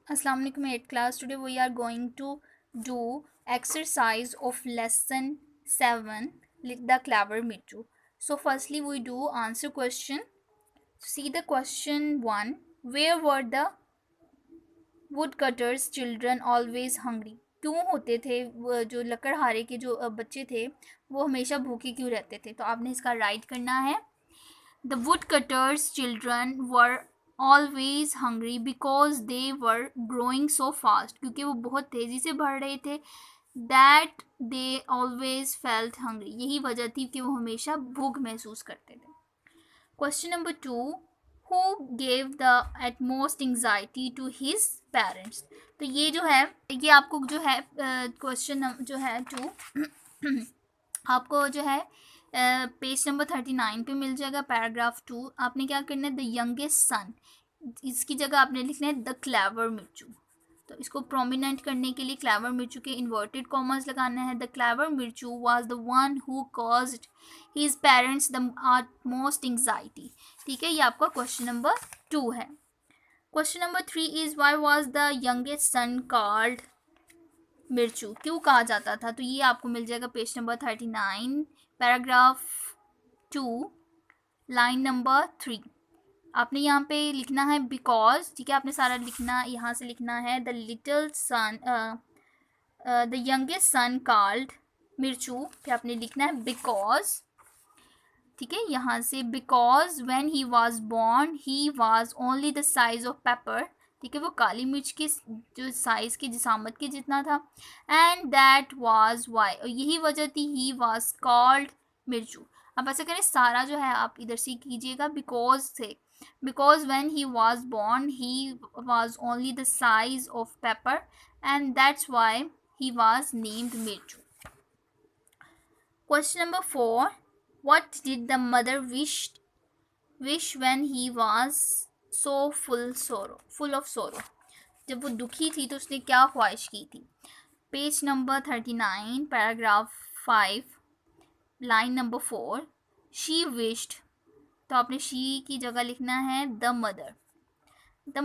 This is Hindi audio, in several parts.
Assalamu alaikum 8th class. Today we are going to do exercise of lesson 7 the clever Michu. So firstly we do answer question. See the question 1. Where were the woodcutters children always hungry? क्यों होते थे जो लकड़हारे के जो बच्चे थे वो हमेशा भूखे क्यों रहते थे? तो आपने इसका राइट करना है. The woodcutters' children were always hungry because they were growing so fast. क्योंकि वो बहुत तेज़ी से बढ़ रहे थे. That they always felt hungry. यही वजह थी कि वो हमेशा भूख महसूस करते थे. Question number 2. Who gave the utmost anxiety to his parents? तो ये जो है ये आपको जो है क्वेश्चन जो है 2 आपको जो है पेज नंबर 39 पे मिल जाएगा. पैराग्राफ 2. आपने क्या करना है? द यंगेस्ट सन. इसकी जगह आपने लिखना है द क्लेवर मिर्चू. तो इसको प्रोमिनेंट करने के लिए क्लेवर मिर्चू के इन्वर्टेड कॉमर्स लगाना है. The clever Mirchu was the one who caused his parents the most anxiety. ठीक है, ये आपका क्वेश्चन नंबर 2 है. Question number 3 is why was the youngest son called Mirchu? क्यों कहा जाता था? तो ये आपको मिल जाएगा page number 39 paragraph 2 line number 3. आपने यहाँ पे लिखना है बिकॉज. ठीक है, आपने सारा लिखना यहाँ से लिखना है the little son the youngest son called Mirchu. फिर आपने लिखना है बिकॉज. ठीक है, यहाँ से because when he was born he was only the size of paper. ठीक है, वो काली मिर्च के जो साइज़ की जिसामत के जितना था. एंड दैट वाज वाई, और यही वजह थी ही वाज कॉल्ड मिर्चू. अब ऐसा करें सारा जो है आप इधर से कीजिएगा बिकॉज से. Because when he was born he was only the size of paper and that's why he was named Mirchu. Question number 4. What did the mother wish when he was so full of sorrow? जब वो दुखी थी तो उसने क्या ख्वाहिश की थी? Page number 39 paragraph 5 line number 4. She wished. तो आपने she की जगह लिखना है the mother. The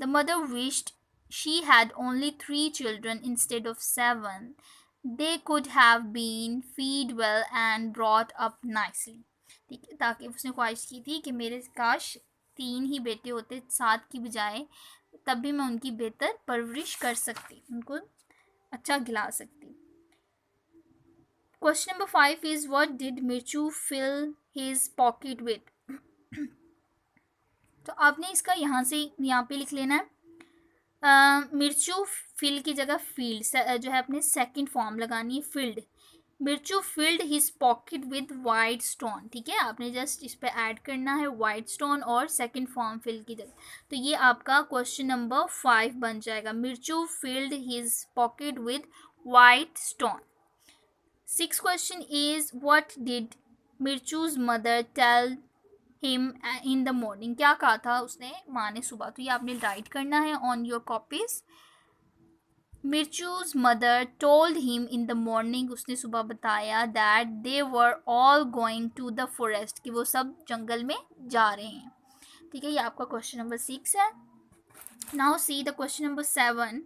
mother wished she had only 3 children instead of 7. They could have been feed well and brought up nicely. ठीक है, ताकि उसने ख्वाहिश की थी कि मेरे काश 3 ही बेटे होते 7 की बजाय, तब भी मैं उनकी बेहतर परवरिश कर सकती, उनको अच्छा खिला सकती. Question number 5 is what did Mirchu fill his pocket with? तो आपने इसका यहाँ से यहाँ पे लिख लेना है. मिर्चू फिल की जगह फील्ड जो है अपने सेकंड फॉर्म लगानी है filled. Mirchu filled his pocket with white stone. ठीक है, आपने जस्ट इस पे ऐड करना है वाइट स्टोन और सेकंड फॉर्म फिल की जगह. तो ये आपका क्वेश्चन नंबर 5 बन जाएगा. Mirchu filled his pocket with white stone. 6th question is what did Mirchu's mother tell him in the morning? क्या कहा था उसने माँ ने सुबह? तो ये आपने राइट करना है on your copies. Mirchu's mother told him in the morning. उसने सुबह बताया that they were all going to the forest, कि वो सब जंगल में जा रहे हैं. ठीक है, ये आपका क्वेश्चन नंबर 6 है. Now see the question number 7.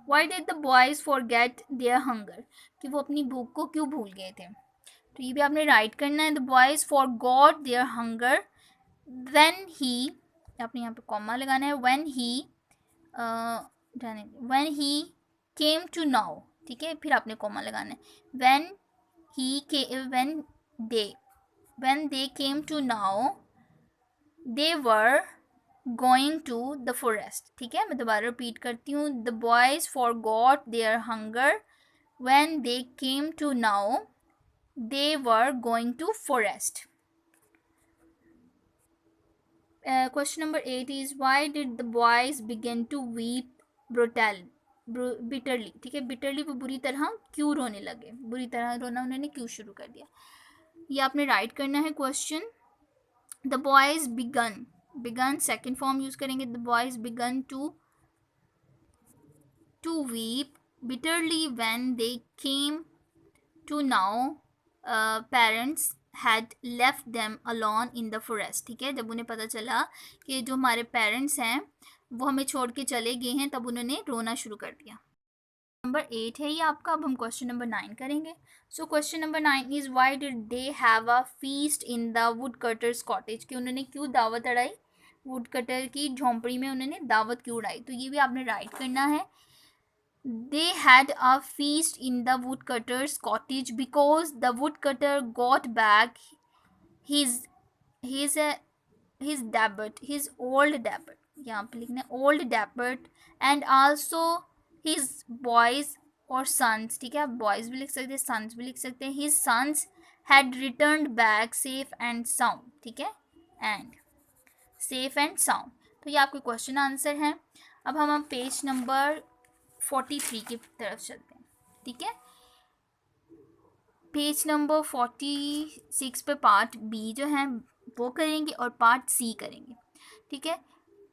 Why did the boys forget their hunger? कि वो अपनी भूख को क्यों भूल गए थे? तो ये भी आपने राइट करना है. The boys forgot their hunger when he, आपने यहाँ पे कॉमा लगाना है. when he came to know. ठीक है, फिर आपने कॉमा लगाना है. when they came to know they were going to the forest. ठीक है, मैं दोबारा रिपीट करती हूँ. the boys forgot their hunger when they came to know they were going to forest. Question number 8 is why did the boys begin to weep bitterly? ठीक है, bitterly वो बुरी तरह क्यों रोने लगे? बुरी तरह रोना उन्होंने क्यों शुरू कर दिया? ये आपने राइट करना है question. the boys begun second form use करेंगे. the boys begun to weep bitterly when they came to know parents had left them alone in the forest. ठीक है, जब उन्हें पता चला कि जो हमारे पेरेंट्स हैं वो हमें छोड़ के चले गए हैं, तब उन्होंने रोना शुरू कर दिया। नंबर 8 है ये आपका। अब हम क्वेश्चन नंबर 9 करेंगे। So question number 9 is why did they have a feast in the wood cutters cottage, कि उन्होंने क्यों दावत अड़ाई, वुड कटर की झोंपड़ी में उन्होंने दावत क्यों उड़ाई। तो ये भी आपने राइट करना है। They had a feast in the wood cutters cottage because the wood cutter got back his his his debut, his old debut, यहाँ पे लिखना है old debut, and also his boys और sons, ठीक है, आप boys भी लिख सकते हैं, sons भी लिख सकते हैं। his sons had returned back safe and sound, ठीक है, and safe and sound। तो ये आपके क्वेश्चन आंसर हैं। अब हम पेज नंबर 43 की तरफ चलते हैं, ठीक है। पेज नंबर 46 पे पार्ट बी जो है वो करेंगे और पार्ट सी करेंगे, ठीक है।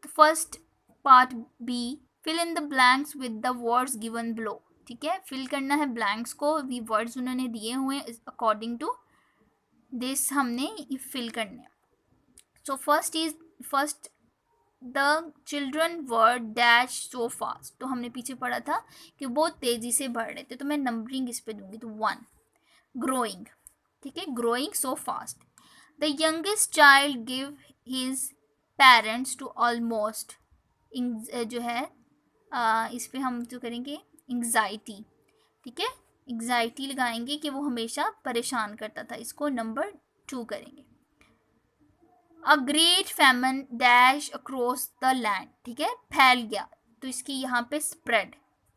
तो first part B, fill in the blanks with the words given below, ठीक है। फिल करना है ब्लैंक्स को, वी वर्ड्स उन्होंने दिए हुए हैं अकॉर्डिंग टू दिस हमने फिल करने। So first the children were dash so fast, तो हमने पीछे पढ़ा था कि बहुत तेज़ी से बढ़ रहे थे, तो मैं नंबरिंग इस पे दूंगी, तो 1 ग्रोइंग, ठीक है, growing so fast. The youngest child give his parents to almost, जो है इस पे हम जो करेंगे एंग्जाइटी, ठीक है, एंग्जाइटी लगाएंगे कि वो हमेशा परेशान करता था, इसको नंबर 2 करेंगे। A great famine dash across the land, ठीक है, फैल गया, तो इसकी यहाँ पे स्प्रेड,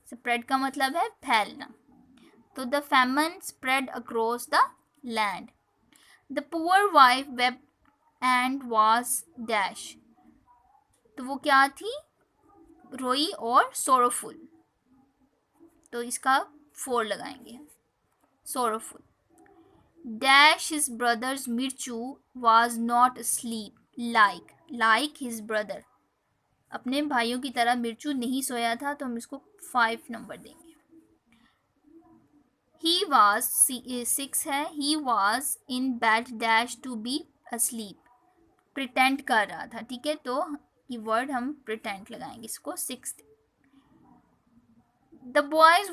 स्प्रेड का मतलब है फैलना, तो the famine spread across the land. The poor wife wept and was dash, तो वो क्या थी, रोई और सोरोफुल, तो इसका 4 लगाएंगे, sorrowful. Dash his brothers Mirchu was not sleep like his brother, अपने भाइयों की तरह मिर्चू नहीं सोया था, तो हम इसको 5 नंबर देंगे। ही वाज 6 है, he was in bed dash to be asleep, pretend कर रहा था, ठीक है, तो ये वर्ड हम प्रिटेंड लगाएंगे, इसको 6। The boys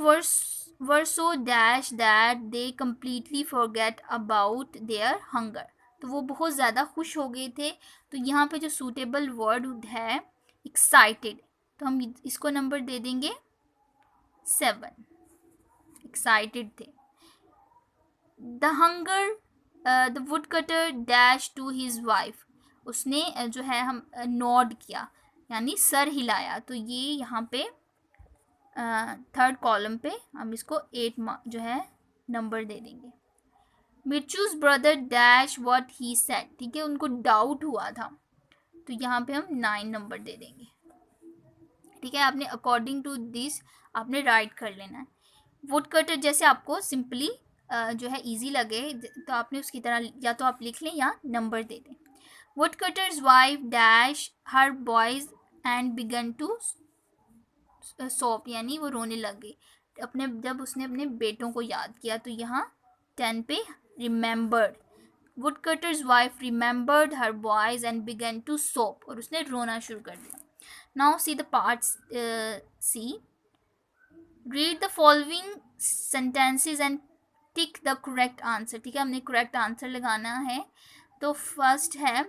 were so dash that they completely forget about their hunger, तो वो बहुत ज़्यादा खुश हो गए थे, तो यहाँ पे जो सूटेबल वर्ड है एक्साइटेड, तो हम इसको नंबर दे देंगे 7, एक्साइटेड थे। The hunger the wood cutter dash to his wife, उसने जो है हम नॉड किया यानी सर हिलाया, तो ये यहाँ पे थर्ड कॉलम पे हम इसको 8 जो है नंबर दे देंगे। Mirchu's brother dash what he said, ठीक है, उनको डाउट हुआ था, तो यहाँ पे हम 9 नंबर दे देंगे, ठीक है। आपने अकॉर्डिंग टू दिस आपने राइट कर लेना है। वुड कटर जैसे आपको सिंपली जो है इजी लगे तो आपने उसकी तरह या तो आप लिख लें या नंबर दे दें। Wood cutter's wife dash her boys and began to sob, यानी वो रोने लग गई अपने, जब उसने अपने बेटों को याद किया, तो यहाँ 10 पे remembered, wood cutter's wife remembered her boys and began to sob, और उसने रोना शुरू कर दिया। Now see the parts C, read the following sentences and tick the correct answer, ठीक है, हमने करेक्ट आंसर लगाना है। तो फर्स्ट है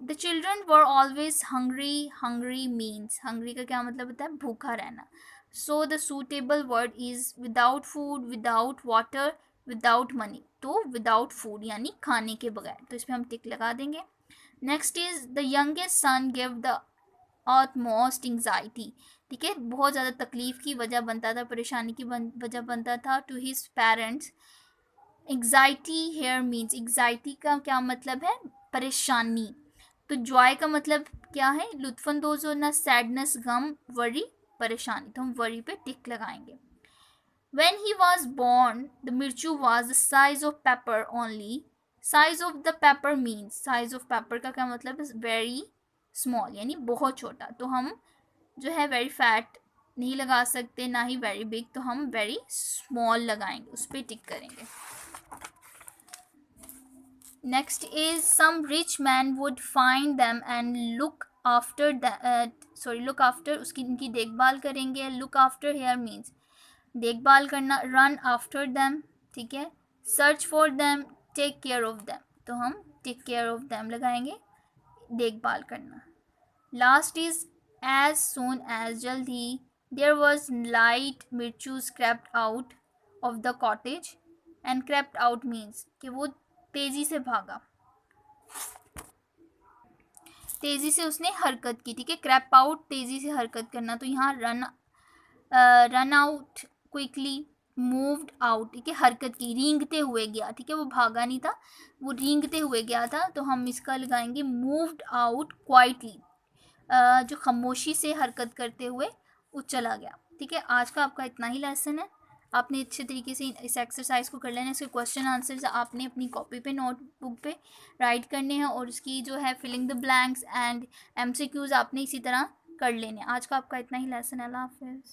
the children were always hungry, hungry means, hungry का क्या मतलब होता है, भूखा रहना। So the suitable word is without food, without water, without money, तो विदाउट फूड यानी खाने के बगैर, तो इसमें हम टिक लगा देंगे। Next is the youngest sun give the utmost anxiety, ठीक है, बहुत ज़्यादा तकलीफ की वजह बनता था, परेशानी की वजह बनता था to his parents. Anxiety here means, anxiety का क्या मतलब है, परेशानी, तो जॉय का मतलब क्या है, लुत्फानंदोज होना, सैडनेस, गम, वरी, परेशानी, तो हम वरी पे टिक लगाएंगे। When he was born, the mirchu was the size of pepper only. Size of the pepper means, size of pepper का क्या मतलब है, very small यानी बहुत छोटा, तो हम जो है very fat नहीं लगा सकते, ना ही very big, तो हम very small लगाएंगे, उस पर टिक करेंगे। Next is some rich man would find them and look after look after उसकी इनकी देखभाल करेंगे. लुक आफ्टर हेयर मीन्स देखभाल करना. रन आफ्टर देम, ठीक है. Search for them, take care of them, तो हम टेक केयर ऑफ देम लगाएंगे, देखभाल करना. Last is as soon as, जल्द ही. There was light, Mirchu scrapped out of the cottage. And crapped out means कि वो तेज़ी से भागा, तेज़ी से उसने हरकत की, ठीक है. क्रैप आउट तेज़ी से हरकत करना, तो यहाँ run out quickly, moved out, ठीक है, हरकत की, रेंगते हुए गया, ठीक है, वो भागा नहीं था, वो रेंगते हुए गया था, तो हम इसका लगाएंगे मूव्ड आउट क्वाइटली, जो खामोशी से हरकत करते हुए वो चला गया, ठीक है. आज का आपका इतना ही लेसन है. आपने अच्छे तरीके से इस एक्सरसाइज को कर लेना है. इसके क्वेश्चन आंसर्स आपने अपनी कॉपी पे, नोटबुक पे राइट करने हैं, और उसकी जो है filling the blanks and MCQs आपने इसी तरह कर लेने. आज का आपका इतना ही लेसन है. अल्लाह हाफिज़.